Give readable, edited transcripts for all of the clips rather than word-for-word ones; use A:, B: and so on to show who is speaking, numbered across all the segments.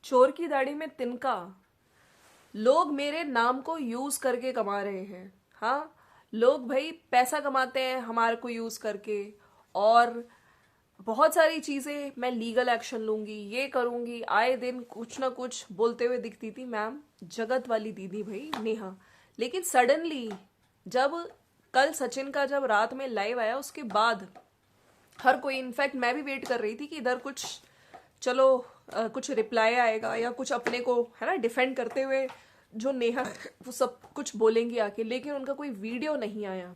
A: चोर की दाढ़ी में तिनका। लोग मेरे नाम को यूज करके कमा रहे हैं। हाँ, लोग भाई पैसा कमाते हैं हमारे को यूज करके। और बहुत सारी चीजें मैं लीगल एक्शन लूंगी, ये करूंगी, आए दिन कुछ ना कुछ बोलते हुए दिखती थी मैम, जगत वाली दीदी भाई नेहा। लेकिन सडनली जब कल सचिन का जब रात में लाइव आया उसके बाद हर कोई, इनफैक्ट मैं भी वेट कर रही थी कि इधर कुछ, चलो कुछ रिप्लाई आएगा या कुछ अपने को है ना डिफेंड करते हुए जो नेहा वो सब कुछ बोलेंगी आके, लेकिन उनका कोई वीडियो नहीं आया।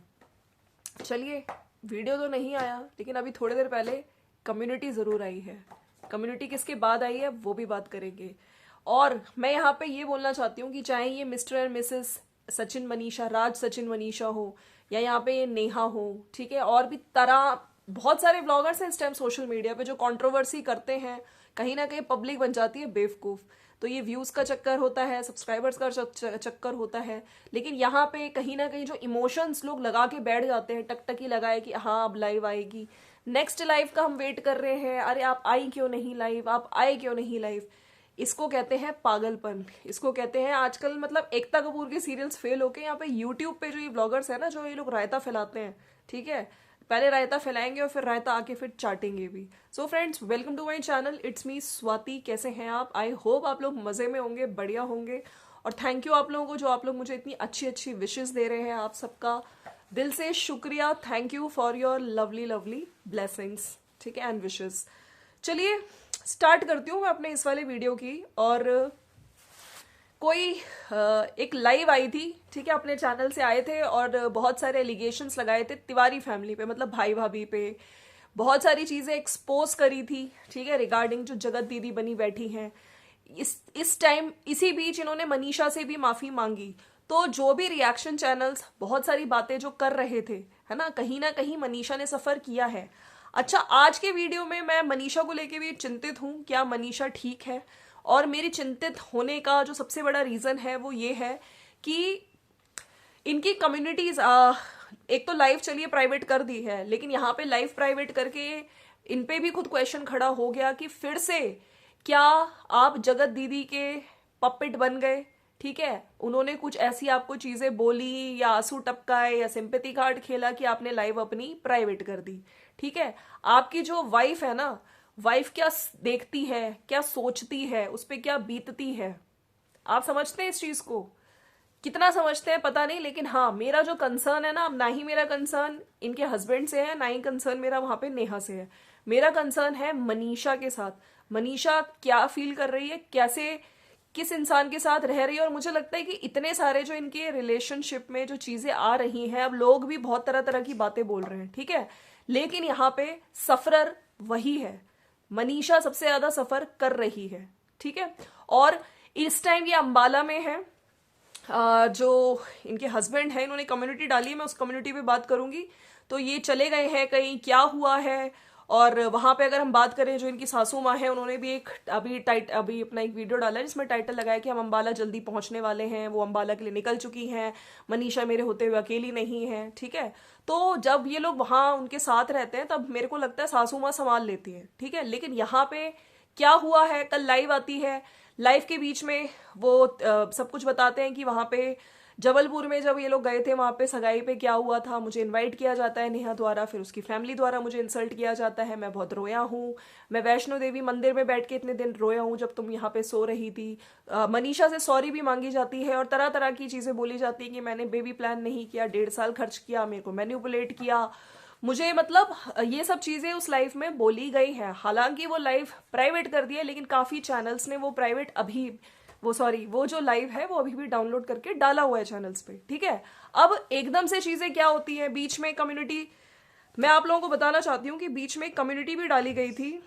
A: चलिए, वीडियो तो नहीं आया लेकिन अभी थोड़ी देर पहले कम्युनिटी जरूर आई है। कम्युनिटी किसके बाद आई है वो भी बात करेंगे। और मैं यहाँ पे ये बोलना चाहती हूँ कि चाहे ये Mr and Mrs Sachin Manisha, Raj Sachin Manisha हो, या यहाँ पे ये नेहा हो, ठीक है, और भी तरह बहुत सारे ब्लॉगर्स हैं इस टाइम सोशल मीडिया पे जो कंट्रोवर्सी करते हैं, कहीं ना कहीं पब्लिक बन जाती है बेवकूफ। तो ये व्यूज का चक्कर होता है, सब्सक्राइबर्स का चक्कर होता है, लेकिन यहाँ पे कहीं ना कहीं जो इमोशंस लोग लगा के बैठ जाते हैं, टकटकी लगाए कि हाँ अब लाइव आएगी, नेक्स्ट लाइव का हम वेट कर रहे हैं, अरे आप आई क्यों नहीं लाइव, आप आए क्यों नहीं लाइव। इसको कहते हैं पागलपन। इसको कहते हैं आजकल, मतलब एकता कपूर के सीरियल्स फेल होके यहाँ पे यूट्यूब पे जो ये ब्लॉगर्स है ना, जो ये लोग रायता फैलाते हैं, ठीक है, पहले रायता फैलाएंगे और फिर रायता आके फिर चाटेंगे भी। So friends, welcome to my channel, it's me Swati. कैसे हैं आप? आई होप आप लोग मजे में होंगे, बढ़िया होंगे। और थैंक यू आप लोगों को जो आप लोग मुझे इतनी अच्छी अच्छी विशेस दे रहे हैं। आप सबका दिल से शुक्रिया। Thank you for your lovely lovely blessings, ठीक है, एंड विशेस। चलिए स्टार्ट करती हूँ मैं अपने इस वाले वीडियो की। और कोई एक लाइव आई थी, ठीक है, अपने चैनल से आए थे और बहुत सारे एलिगेशंस लगाए थे तिवारी फैमिली पे, मतलब भाई भाभी पे। बहुत सारी चीजें एक्सपोज करी थी, ठीक है, रिगार्डिंग जो जगत दीदी बनी बैठी हैं। इस टाइम इसी बीच इन्होंने मनीषा से भी माफी मांगी। तो जो भी रिएक्शन चैनल्स बहुत सारी बातें जो कर रहे थे, है ना कहीं मनीषा ने सफर किया है। अच्छा, आज के वीडियो में मैं मनीषा को लेके भी चिंतित हूं, क्या मनीषा ठीक है। और मेरी चिंतित होने का जो सबसे बड़ा रीजन है वो ये है कि इनकी कम्युनिटीज, एक तो लाइव चलिए प्राइवेट कर दी है, लेकिन यहाँ पे लाइव प्राइवेट करके इन पे भी खुद क्वेश्चन खड़ा हो गया कि फिर से क्या आप जगत दीदी के पपेट बन गए। ठीक है, उन्होंने कुछ ऐसी आपको चीजें बोली या आंसू टपकाए या सिंपैथी कार्ड खेला कि आपने लाइव अपनी प्राइवेट कर दी। ठीक है, आपकी जो वाइफ है ना, वाइफ क्या देखती है, क्या सोचती है, उस पर क्या बीतती है, आप समझते हैं इस चीज को? कितना समझते हैं पता नहीं, लेकिन हाँ, मेरा जो कंसर्न है ना, अब ना ही मेरा कंसर्न इनके हस्बैंड से है, ना ही कंसर्न मेरा वहां पे नेहा से है। मेरा कंसर्न है मनीषा के साथ। मनीषा क्या फील कर रही है, कैसे, किस इंसान के साथ रह रही है। और मुझे लगता है कि इतने सारे जो इनके रिलेशनशिप में जो चीजें आ रही हैं, अब लोग भी बहुत तरह तरह की बातें बोल रहे हैं, ठीक है, लेकिन यहाँ पे सफरर वही है। मनीषा सबसे ज्यादा सफर कर रही है, ठीक है। और इस टाइम ये अंबाला में है। जो इनके हस्बैंड है, इन्होंने कम्युनिटी डाली है, मैं उस कम्युनिटी पे बात करूंगी। तो ये चले गए हैं कहीं, क्या हुआ है। और वहां पे अगर हम बात करें, जो इनकी सासू माँ है, उन्होंने भी एक अभी अपना एक वीडियो डाला है जिसमें टाइटल लगाया कि हम अंबाला जल्दी पहुंचने वाले हैं, वो अंबाला के लिए निकल चुकी हैं, मनीषा मेरे होते हुए अकेली नहीं है, ठीक है। तो जब ये लोग वहां उनके साथ रहते हैं तब मेरे को लगता है सासू माँ संभाल लेती है, ठीक है। लेकिन यहाँ पे क्या हुआ है, कल लाइव आती है, लाइव के बीच में वो सब कुछ बताते हैं कि वहां पे जबलपुर में जब ये लोग गए थे, वहां पे सगाई पे क्या हुआ था, मुझे इनवाइट किया जाता है नेहा द्वारा, फिर उसकी फैमिली द्वारा मुझे इंसल्ट किया जाता है, मैं बहुत रोया हूँ, मैं वैष्णो देवी मंदिर में बैठ के इतने दिन रोया हूँ जब तुम यहाँ पे सो रही थी। मनीषा से सॉरी भी मांगी जाती है और तरह तरह की चीजें बोली जाती है कि मैंने बेबी प्लान नहीं किया, 1.5 साल खर्च किया, मेरे को मैन्युपुलेट किया मुझे, मतलब ये सब चीजें उस लाइफ में बोली गई है। हालांकि वो लाइव प्राइवेट कर दिया, लेकिन काफी चैनल्स ने वो प्राइवेट अभी वो जो लाइव है वो अभी भी डाउनलोड करके डाला हुआ है चैनल्स पे, ठीक है। अब एकदम से चीजें क्या होती है, बीच में कम्युनिटी, मैं आप लोगों को बताना चाहती हूँ कि बीच में कम्युनिटी भी डाली गई थी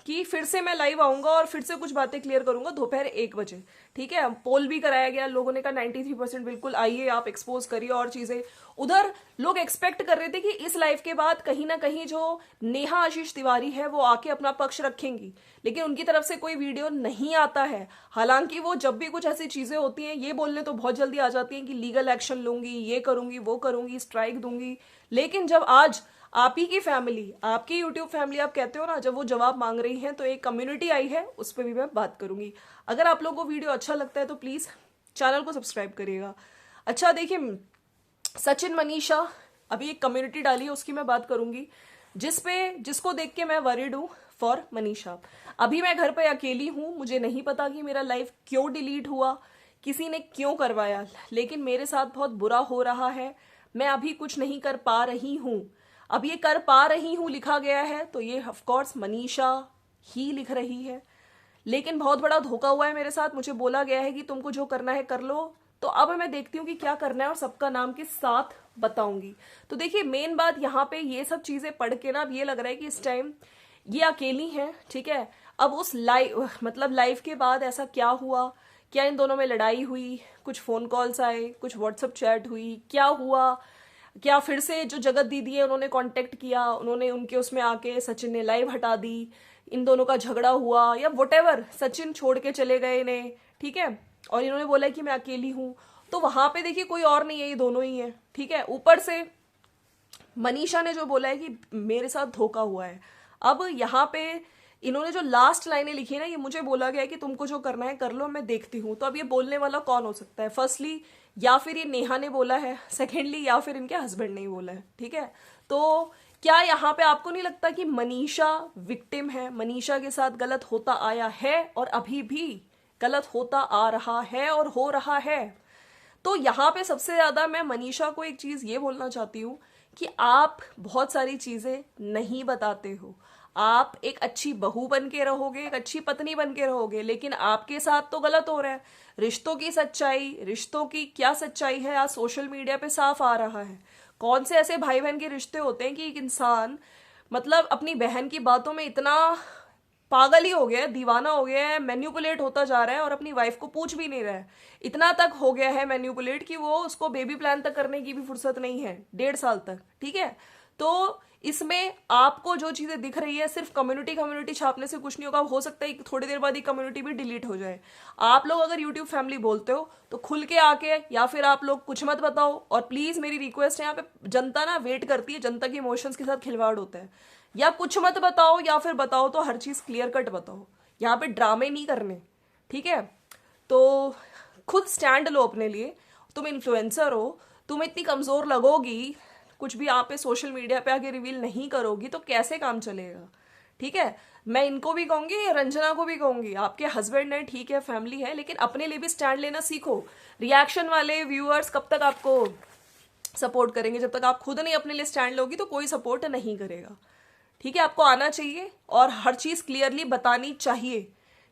A: कि फिर से मैं लाइव आऊंगा और फिर से कुछ बातें क्लियर करूंगा दोपहर 1 बजे, ठीक है। पोल भी कराया गया, लोगों ने कहा 93% बिल्कुल आइए, आप एक्सपोज करिए और चीजें। उधर लोग एक्सपेक्ट कर रहे थे कि इस लाइव के बाद कहीं ना कहीं जो नेहा आशीष तिवारी है वो आके अपना पक्ष रखेंगी, लेकिन उनकी तरफ से कोई वीडियो नहीं आता है। हालांकि वो जब भी कुछ ऐसी चीजें होती हैं, ये बोलने तो बहुत जल्दी आ जाती हैं कि लीगल एक्शन लूंगी, ये करूंगी, वो करूंगी, स्ट्राइक दूंगी। लेकिन जब आज आप ही की फैमिली, आपकी यूट्यूब फैमिली आप कहते हो ना, जब वो जवाब मांग रही हैं तो एक कम्युनिटी आई है, उस पर भी मैं बात करूंगी। अगर आप लोगों को वीडियो अच्छा लगता है तो प्लीज चैनल को सब्सक्राइब करिएगा। अच्छा देखिए, सचिन मनीषा अभी एक कम्युनिटी डाली है, उसकी मैं बात करूंगी, जिसको देख के मैं वरीड हूँ फॉर मनीषा। अभी मैं घर पे अकेली हूँ, मुझे नहीं पता कि मेरा लाइफ क्यों डिलीट हुआ, किसी ने क्यों करवाया, लेकिन मेरे साथ बहुत बुरा हो रहा है। मैं अभी कुछ नहीं कर पा रही हूँ। अब ये कर पा रही हूँ लिखा गया है तो ये ऑफ कोर्स मनीषा ही लिख रही है, लेकिन बहुत बड़ा धोखा हुआ है मेरे साथ। मुझे बोला गया है कि तुमको जो करना है कर लो, तो अब मैं देखती हूँ कि क्या करना है और सबका नाम के साथ बताऊंगी। तो देखिए, मेन बात यहाँ पे ये सब चीजें पढ़ के ना अब ये लग रहा है कि इस टाइम ये अकेली है, ठीक है। अब उस लाइफ के बाद ऐसा क्या हुआ, क्या इन दोनों में लड़ाई हुई, कुछ फोन कॉल्स आए, कुछ व्हाट्सएप चैट हुई, क्या हुआ, क्या फिर से जो जगत दीदी है उन्होंने कांटेक्ट किया, उन्होंने उनके उसमें आके सचिन ने लाइव हटा दी, इन दोनों का झगड़ा हुआ या वटेवर, सचिन छोड़ के चले गए इन्हें, ठीक है, और इन्होंने बोला कि मैं अकेली हूं। तो वहां पे देखिए कोई और नहीं है, ये दोनों ही है, ठीक है। ऊपर से मनीषा ने जो बोला है कि मेरे साथ धोखा हुआ है। अब यहाँ पे इन्होंने जो लास्ट लाइनें लिखी है ना, ये मुझे बोला गया है कि तुमको जो करना है कर लो, मैं देखती हूँ। तो अब ये बोलने वाला कौन हो सकता है? फर्स्टली या फिर ये नेहा ने बोला है, सेकेंडली या फिर इनके हस्बैंड ने ही बोला है, ठीक है। तो क्या यहाँ पे आपको नहीं लगता कि मनीषा विक्टिम है, मनीषा के साथ गलत होता आया है और अभी भी गलत होता आ रहा है और हो रहा है? तो यहाँ पे सबसे ज्यादा मैं मनीषा को एक चीज ये बोलना चाहती हूँ कि आप बहुत सारी चीजें नहीं बताते हो। आप एक अच्छी बहू बन के रहोगे, एक अच्छी पत्नी बन के रहोगे, लेकिन आपके साथ तो गलत हो रहा है। रिश्तों की सच्चाई, रिश्तों की क्या सच्चाई है आज सोशल मीडिया पे साफ आ रहा है। कौन से ऐसे भाई बहन के रिश्ते होते हैं कि एक इंसान अपनी बहन की बातों में इतना पागल ही हो गया है, दीवाना हो गया है, मैन्युपुलेट होता जा रहा है और अपनी वाइफ को पूछ भी नहीं रहा है। इतना तक हो गया है मैन्युपुलेट कि वो उसको बेबी प्लान तक करने की भी फुर्सत नहीं है 1.5 साल तक, ठीक है। तो इसमें आपको जो चीजें दिख रही है, सिर्फ कम्युनिटी छापने से कुछ नहीं होगा। हो सकता है थोड़ी देर बाद ही कम्युनिटी भी डिलीट हो जाए। आप लोग अगर यूट्यूब फैमिली बोलते हो तो खुल के आके, या फिर आप लोग कुछ मत बताओ। और प्लीज मेरी रिक्वेस्ट है, यहाँ पे जनता ना वेट करती है, जनता के इमोशंस के साथ खिलवाड़ होता है। या कुछ मत बताओ या फिर बताओ तो हर चीज क्लियर कट बताओ, यहाँ पे ड्रामे नहीं करने, ठीक है। तो खुद स्टैंड लो अपने लिए। तुम इन्फ्लुएंसर हो, तुम इतनी कमजोर लगोगी, कुछ भी आप पे सोशल मीडिया पे आके रिवील नहीं करोगी तो कैसे काम चलेगा, ठीक है। मैं इनको भी कहूंगी, रंजना को भी कहूंगी, आपके हस्बैंड है, ठीक है, फैमिली है, लेकिन अपने लिए भी स्टैंड लेना सीखो। रिएक्शन वाले व्यूअर्स कब तक आपको सपोर्ट करेंगे? जब तक आप खुद नहीं अपने लिए स्टैंड लोगी तो कोई सपोर्ट नहीं करेगा, ठीक है। आपको आना चाहिए और हर चीज क्लियरली बतानी चाहिए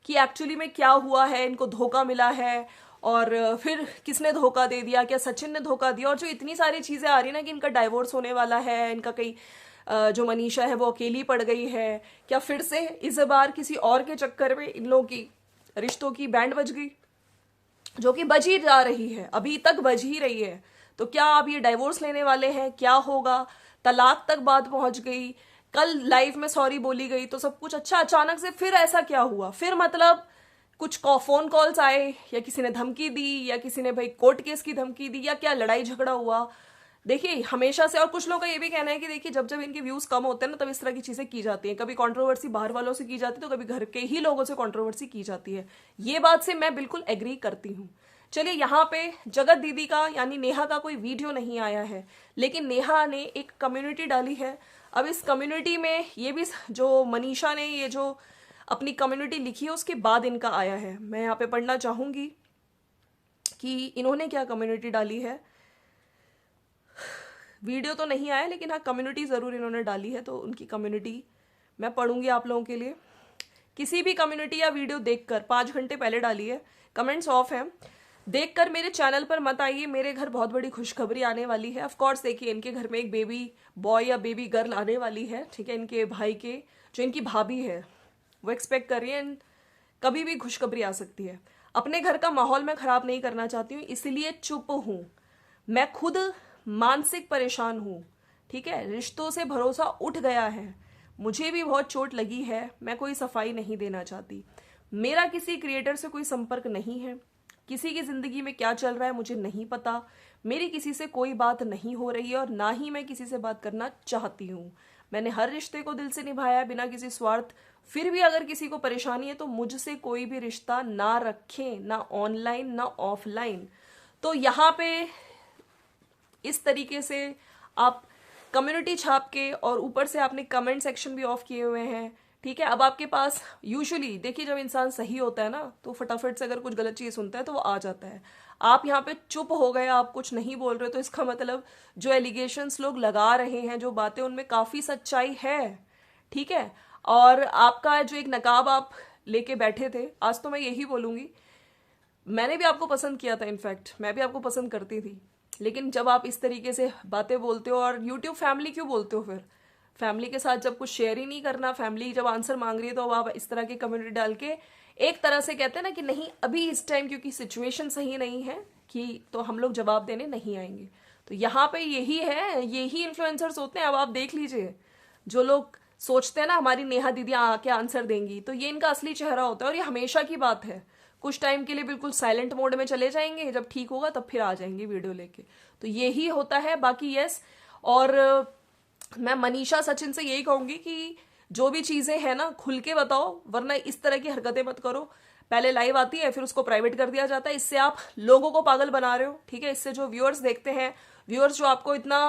A: कि एक्चुअली में क्या हुआ है, इनको धोखा मिला है और फिर किसने धोखा दे दिया, क्या सचिन ने धोखा दिया, और जो इतनी सारी चीजें आ रही है ना कि इनका डाइवोर्स होने वाला है, इनका कहीं जो मनीषा है वो अकेली पड़ गई है, क्या फिर से इस बार किसी और के चक्कर में इन लोगों की रिश्तों की बैंड बज गई, जो कि बज ही जा रही है, अभी तक बज ही रही है। तो क्या आप ये डाइवोर्स लेने वाले हैं? क्या होगा? तलाक तक बात पहुंच गई, कल लाइव में सॉरी बोली गई, तो सब कुछ अच्छा, अचानक से फिर ऐसा क्या हुआ? फिर कुछ फोन कॉल्स आए, या किसी ने धमकी दी, या किसी ने भाई कोर्ट केस की धमकी दी, या क्या लड़ाई झगड़ा हुआ? देखिए हमेशा से, और कुछ लोगों का ये भी कहना है कि देखिए जब जब इनके व्यूज कम होते हैं ना तब इस तरह की चीजें की जाती हैं। कभी कंट्रोवर्सी बाहर वालों से की जाती है तो कभी घर के ही लोगों से कंट्रोवर्सी की जाती है। ये बात से मैं बिल्कुल एग्री करती हूँ। चलिए, यहाँ पे जगत दीदी का यानी नेहा का कोई वीडियो नहीं आया है, लेकिन नेहा ने एक कम्युनिटी डाली है। अब इस कम्युनिटी में ये भी जो मनीषा ने ये जो अपनी कम्युनिटी लिखी है उसके बाद इनका आया है। मैं यहाँ पे पढ़ना चाहूंगी कि इन्होंने क्या कम्युनिटी डाली है। वीडियो तो नहीं आया, लेकिन हाँ कम्युनिटी जरूर इन्होंने डाली है, तो उनकी कम्युनिटी मैं पढ़ूंगी आप लोगों के लिए। किसी भी कम्युनिटी या वीडियो देखकर 5 घंटे पहले डाली है, कमेंट्स ऑफ है, देखकर मेरे चैनल पर मत आइए, मेरे घर बहुत बड़ी खुशखबरी आने वाली है। ऑफ कोर्स देखिए, इनके घर में एक बेबी बॉय या बेबी गर्ल आने वाली है, ठीक है। इनके भाई के जो इनकी भाभी है वो एक्सपेक्ट कर रही है, कभी भी खुशखबरी आ सकती है। अपने घर का माहौल मैं खराब नहीं करना चाहती हूँ, इसलिए चुप हूं। मैं खुद मानसिक परेशान हूं, ठीक है। रिश्तों से भरोसा उठ गया है, मुझे भी बहुत चोट लगी है, मैं कोई सफाई नहीं देना चाहती। मेरा किसी क्रिएटर से कोई संपर्क नहीं है, किसी की जिंदगी में क्या चल रहा है मुझे नहीं पता। मेरी किसी से कोई बात नहीं हो रही है और ना ही मैं किसी से बात करना चाहती हूँ। मैंने हर रिश्ते को दिल से निभाया बिना किसी स्वार्थ। फिर भी अगर किसी को परेशानी है तो मुझसे कोई भी रिश्ता ना रखें, ना ऑनलाइन ना ऑफलाइन। तो यहाँ पे इस तरीके से आप कम्युनिटी छाप के और ऊपर से आपने कमेंट सेक्शन भी ऑफ किए हुए हैं। ठीक है, अब आपके पास यूजुअली देखिए जब इंसान सही होता है ना तो फटाफट से अगर कुछ गलत चीज़ सुनता है तो वो आ जाता है। आप यहाँ पे चुप हो गए, आप कुछ नहीं बोल रहे, तो इसका मतलब जो एलिगेशंस लोग लगा रहे हैं, जो बातें, उनमें काफ़ी सच्चाई है। ठीक है, और आपका जो एक नकाब आप लेके बैठे थे, आज तो मैं यही बोलूँगी, मैंने भी आपको पसंद किया था, इनफैक्ट मैं भी आपको पसंद करती थी, लेकिन जब आप इस तरीके से बातें बोलते हो, और यूट्यूब फैमिली क्यों बोलते हो फिर? फैमिली के साथ जब कुछ शेयर ही नहीं करना, फैमिली जब आंसर मांग रही है तो अब आप इस तरह की कम्युनिटी डाल के एक तरह से कहते हैं ना कि नहीं अभी इस टाइम क्योंकि सिचुएशन सही नहीं है कि तो हम लोग जवाब देने नहीं आएंगे। तो यहाँ पे यही है, यही इन्फ्लुएंसर्स होते हैं। अब आप देख लीजिए, जो लोग सोचते हैं ना हमारी नेहा दीदी आके आंसर देंगी, तो ये इनका असली चेहरा होता है और ये हमेशा की बात है। कुछ टाइम के लिए बिल्कुल साइलेंट मोड में चले जाएंगे, जब ठीक होगा तब फिर आ जाएंगे वीडियो लेके। तो यही होता है। बाकी यस, और मैं मनीषा सचिन से यही कहूंगी कि जो भी चीजें हैं ना खुल के बताओ, वरना इस तरह की हरकतें मत करो। पहले लाइव आती है फिर उसको प्राइवेट कर दिया जाता है, इससे आप लोगों को पागल बना रहे हो। ठीक है, इससे जो व्यूअर्स देखते हैं, व्यूअर्स जो आपको इतना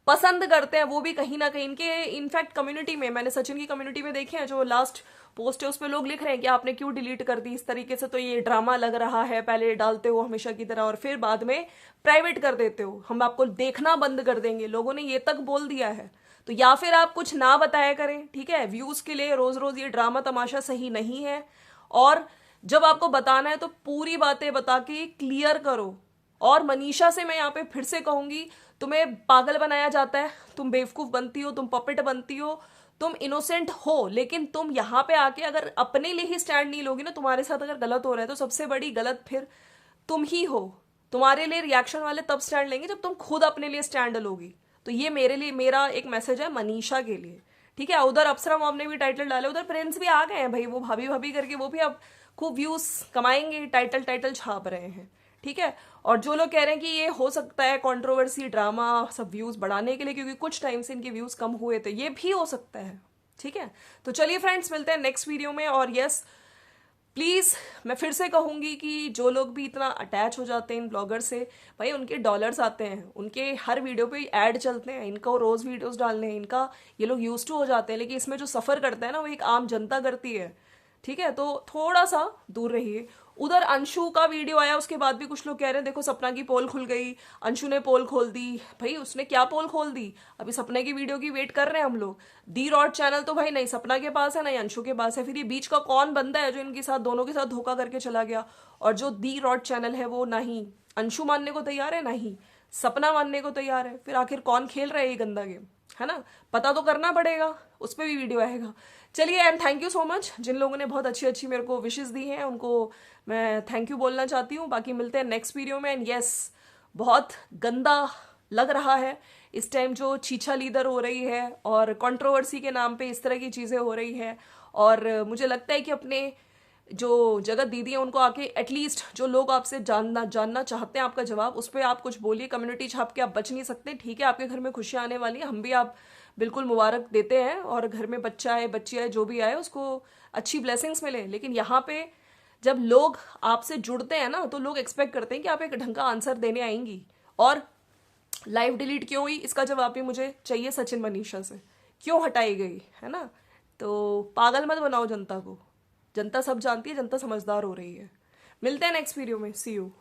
A: पसंद करते हैं, वो भी कहीं ना कहीं इनके इनफैक्ट कम्युनिटी में, मैंने सचिन की कम्युनिटी में देखे हैं, जो लास्ट पोस्ट है उस पर लोग लिख रहे हैं कि आपने क्यों डिलीट कर दी इस तरीके से, तो ये ड्रामा लग रहा है, पहले डालते हो हमेशा की तरह और फिर बाद में प्राइवेट कर देते हो, हम आपको देखना बंद कर देंगे, लोगों ने ये तक बोल दिया है। तो या फिर आप कुछ ना बताया करें। ठीक है, व्यूज के लिए रोज रोज ये ड्रामा तमाशा सही नहीं है। और जब आपको बताना है तो पूरी बातें बता के क्लियर करो। और मनीषा से मैं यहाँ पे फिर से कहूंगी, तुम्हें पागल बनाया जाता है, तुम बेवकूफ बनती हो, तुम पपेट बनती हो, तुम इनोसेंट हो, लेकिन तुम यहाँ पे आके अगर अपने लिए ही स्टैंड नहीं लोगी ना, तुम्हारे साथ अगर गलत हो रहा है तो सबसे बड़ी गलत फिर तुम ही हो। तुम्हारे लिए रिएक्शन वाले तब स्टैंड लेंगे जब तुम खुद अपने लिए स्टैंड लोगी। तो ये मेरे लिए, मेरा एक मैसेज है मनीषा के लिए। ठीक है, उधर अप्सरा मॉम ने भी टाइटल डाले, उधर प्रिंस भी आ गए हैं भाई, वो भाभी भाभी करके वो भी अब खूब व्यूज कमाएंगे, टाइटल टाइटल छाप रहे हैं। ठीक है, और जो लोग कह रहे हैं कि ये हो सकता है कंट्रोवर्सी ड्रामा सब व्यूज बढ़ाने के लिए क्योंकि कुछ टाइम से इनके व्यूज कम हुए थे, ये भी हो सकता है। ठीक है, तो चलिए फ्रेंड्स, मिलते हैं नेक्स्ट वीडियो में। और यस, प्लीज़ मैं फिर से कहूंगी कि जो लोग भी इतना अटैच हो जाते हैं इन ब्लॉगर से, भाई उनके डॉलर्स आते हैं, उनके हर वीडियो पे ऐड चलते हैं, इनको रोज वीडियोस डालने हैं, इनका ये लोग यूज टू हो जाते हैं, लेकिन इसमें जो सफ़र करता है ना वो एक आम जनता करती है। ठीक है, तो थोड़ा सा दूर रहिए। उधर अंशु का वीडियो आया, उसके बाद भी कुछ लोग कह रहे हैं देखो सपना की पोल खुल गई, अंशु ने पोल खोल दी। भाई उसने क्या पोल खोल दी? अभी सपने की वीडियो की वेट कर रहे हैं हम लोग। दी रॉड चैनल तो भाई नहीं सपना के पास है, नहीं अंशु के पास है, फिर ये बीच का कौन बंदा है जो इनके साथ, दोनों के साथ धोखा करके चला गया? और जो दी रॉड चैनल है वो ना ही अंशु मानने को तैयार है, ना ही सपना मानने को तैयार है। फिर आखिर कौन खेल रहा है ये गंदा गेम, है ना? पता तो करना पड़ेगा, उस पर भी वीडियो आएगा। चलिए, and thank you so much जिन लोगों ने बहुत अच्छी अच्छी मेरे को विशेष दी हैं, उनको मैं थैंक यू बोलना चाहती हूँ। बाकी मिलते हैं नेक्स्ट वीडियो में। एंड यस, बहुत गंदा लग रहा है इस टाइम जो चीछा लीदर हो रही है और कंट्रोवर्सी के नाम पे इस तरह की चीज़ें हो रही है। और मुझे लगता है कि अपने जो जगत दीदी है उनको आके एटलीस्ट जो लोग आपसे जानना चाहते हैं आपका जवाब, उस पर आप कुछ बोलिए। कम्युनिटी छाप के आप बच नहीं सकते। ठीक है, आपके घर में खुशियाँ आने वाली है, हम भी आप बिल्कुल मुबारक देते हैं, और घर में बच्चा है बच्ची है जो भी आए उसको अच्छी ब्लेसिंग्स मिले। लेकिन यहाँ पे जब लोग आपसे जुड़ते हैं ना तो लोग एक्सपेक्ट करते हैं कि आप एक ढंग का आंसर देने आएंगी। और लाइव डिलीट क्यों हुई इसका जवाब भी मुझे चाहिए सचिन मनीषा से, क्यों हटाई गई, है ना? तो पागल मत बनाओ जनता को, जनता सब जानती है, जनता समझदार हो रही है। मिलते हैं नेक्स्ट वीडियो में, सी यू।